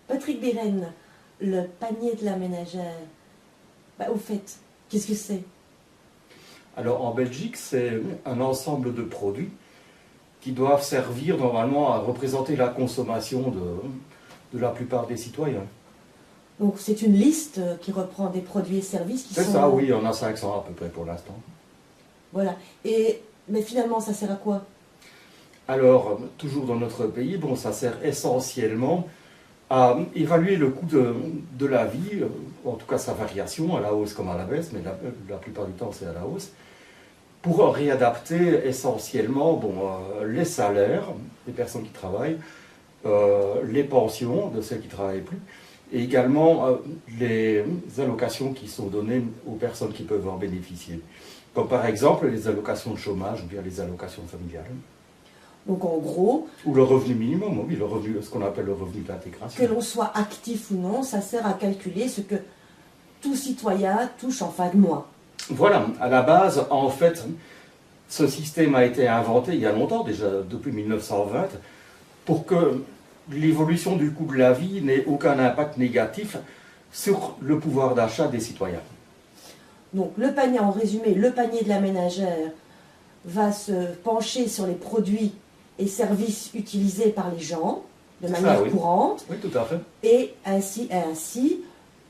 Patrick Biren, le panier de la ménagère, au fait, qu'est-ce que c'est? Alors en Belgique, c'est un ensemble de produits qui doivent servir normalement à représenter la consommation de la plupart des citoyens. Donc c'est une liste qui reprend des produits et services qui sont... C'est ça, oui, on a 500 à peu près pour l'instant. Voilà. Mais finalement, ça sert à quoi? Alors, toujours dans notre pays, bon, ça sert essentiellement à évaluer le coût de la vie, en tout cas sa variation, à la hausse comme à la baisse, mais la plupart du temps c'est à la hausse, pour réadapter essentiellement bon, les salaires des personnes qui travaillent, les pensions de celles qui ne travaillent plus, et également les allocations qui sont données aux personnes qui peuvent en bénéficier, comme par exemple les allocations de chômage ou bien les allocations familiales. Donc en gros... Ou le revenu minimum, oui, le revenu, ce qu'on appelle le revenu d'intégration. Que l'on soit actif ou non, ça sert à calculer ce que tout citoyen touche en fin de mois. Voilà, à la base, en fait, ce système a été inventé il y a longtemps, déjà depuis 1920, pour que l'évolution du coût de la vie n'ait aucun impact négatif sur le pouvoir d'achat des citoyens. Donc le panier, en résumé, le panier de la ménagère va se pencher sur les produits et services utilisés par les gens de manière courante. Oui, tout à fait. Et ainsi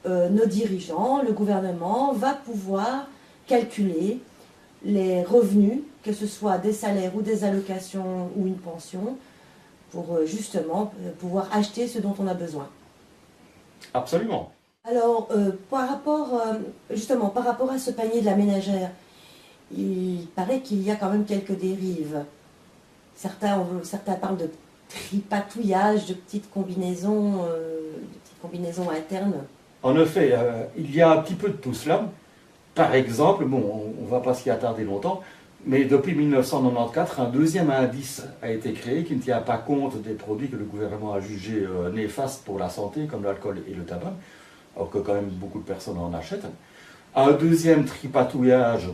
nos dirigeants, le gouvernement, va pouvoir calculer les revenus, que ce soit des salaires ou des allocations ou une pension, pour justement pouvoir acheter ce dont on a besoin. Absolument. Alors, par rapport à ce panier de la ménagère, il paraît qu'il y a quand même quelques dérives. Certains parlent de tripatouillage, de petites combinaisons internes. En effet, il y a un petit peu de tout cela. Par exemple, bon, on ne va pas s'y attarder longtemps, mais depuis 1994, un deuxième indice a été créé qui ne tient pas compte des produits que le gouvernement a jugés néfastes pour la santé, comme l'alcool et le tabac, alors que quand même beaucoup de personnes en achètent. Un deuxième tripatouillage,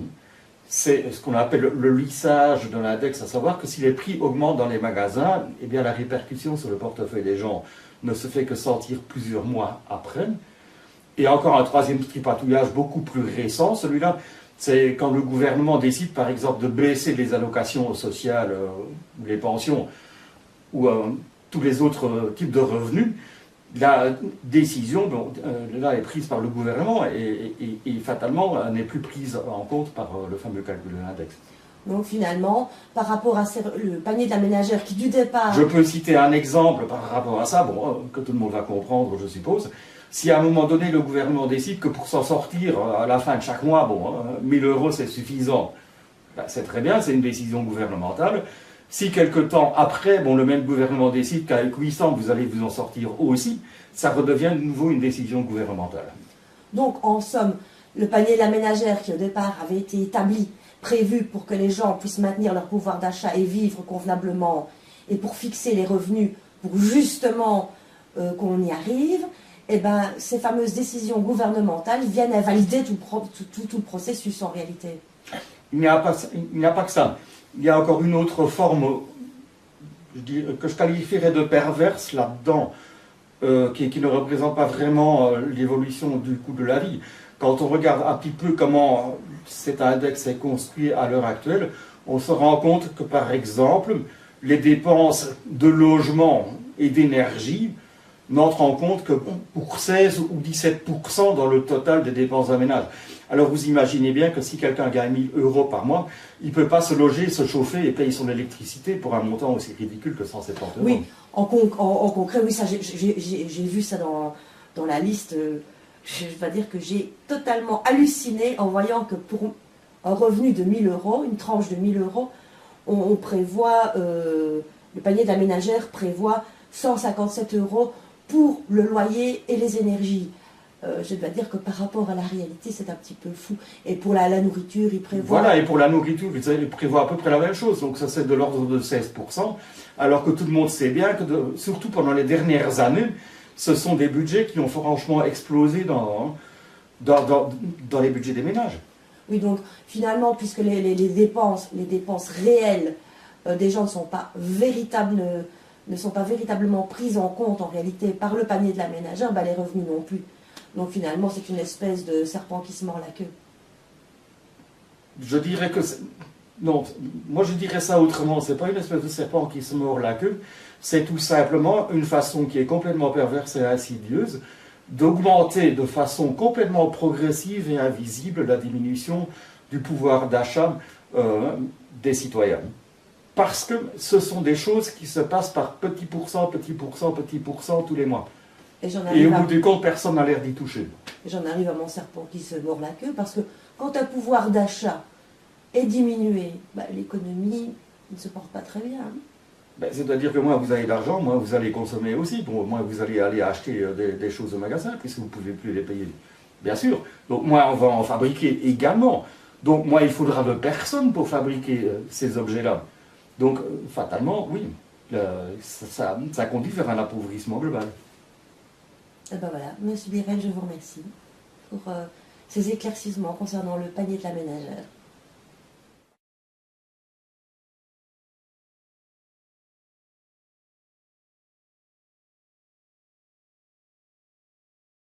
c'est ce qu'on appelle le lissage de l'index, à savoir que si les prix augmentent dans les magasins, eh bien la répercussion sur le portefeuille des gens ne se fait que sentir plusieurs mois après. Et encore un troisième tripatouillage beaucoup plus récent, celui-là, c'est quand le gouvernement décide par exemple de baisser les allocations sociales, ou les pensions, ou tous les autres types de revenus. La décision là est prise par le gouvernement et fatalement n'est plus prise en compte par le fameux calcul de l'index. Donc finalement, par rapport à le panier de la ménagère qui du départ... Je peux citer un exemple par rapport à ça, bon, que tout le monde va comprendre je suppose. Si à un moment donné le gouvernement décide que pour s'en sortir à la fin de chaque mois, 1000 € c'est suffisant, ben, c'est très bien, c'est une décision gouvernementale. Si quelque temps après, le même gouvernement décide qu'avec 800 vous allez vous en sortir aussi, ça redevient de nouveau une décision gouvernementale. Donc en somme, le panier de la ménagère qui au départ avait été établi, prévu pour que les gens puissent maintenir leur pouvoir d'achat et vivre convenablement, et pour fixer les revenus, pour justement qu'on y arrive, eh ben, ces fameuses décisions gouvernementales viennent invalider tout le processus en réalité. Il n'y a pas que ça. Il y a encore une autre forme que je qualifierais de perverse là-dedans, qui ne représente pas vraiment l'évolution du coût de la vie. Quand on regarde un petit peu comment cet index est construit à l'heure actuelle, on se rend compte que par exemple, les dépenses de logement et d'énergie n'entrent en compte que pour 16 ou 17% dans le total des dépenses d'un ménage. Alors vous imaginez bien que si quelqu'un gagne 1000 € par mois, il ne peut pas se loger, se chauffer et payer son électricité pour un montant aussi ridicule que 170 €. Oui, en concret, oui, ça j'ai vu ça dans la liste. Je vais dire que j'ai totalement halluciné en voyant que pour un revenu de 1000 €, une tranche de 1000 €, on prévoit, le panier de la ménagère prévoit 157 € pour le loyer et les énergies. Je dois dire que par rapport à la réalité, c'est un petit peu fou. Et pour la nourriture, il prévoit... Voilà, et pour la nourriture, il prévoit à peu près la même chose. Donc ça, c'est de l'ordre de 16%, alors que tout le monde sait bien que, surtout pendant les dernières années, ce sont des budgets qui ont franchement explosé dans les budgets des ménages. Oui, donc finalement, puisque les dépenses réelles des gens ne sont pas ne sont pas véritablement prises en compte en réalité par le panier de la ménagère, les revenus non plus. Donc finalement, c'est une espèce de serpent qui se mord la queue. Je dirais que... Non, moi je dirais ça autrement. C'est pas une espèce de serpent qui se mord la queue. C'est tout simplement une façon qui est complètement perverse et insidieuse d'augmenter de façon complètement progressive et invisible la diminution du pouvoir d'achat des citoyens. Parce que ce sont des choses qui se passent par petits pourcents, petits pourcents, petits pourcents tous les mois. Et au bout du compte, personne n'a l'air d'y toucher. J'en arrive à mon serpent qui se mord la queue, parce que quand un pouvoir d'achat est diminué, l'économie ne se porte pas très bien. C'est-à-dire que moins vous avez d'argent, moins vous allez consommer aussi, moins vous allez aller acheter des choses au magasin, puisque vous ne pouvez plus les payer. Bien sûr. Donc moins on va en fabriquer également. Donc moins il faudra de personnes pour fabriquer ces objets-là. Donc fatalement, oui, ça conduit vers un appauvrissement global. Et voilà, Monsieur Birel, je vous remercie pour ces éclaircissements concernant le panier de la ménagère.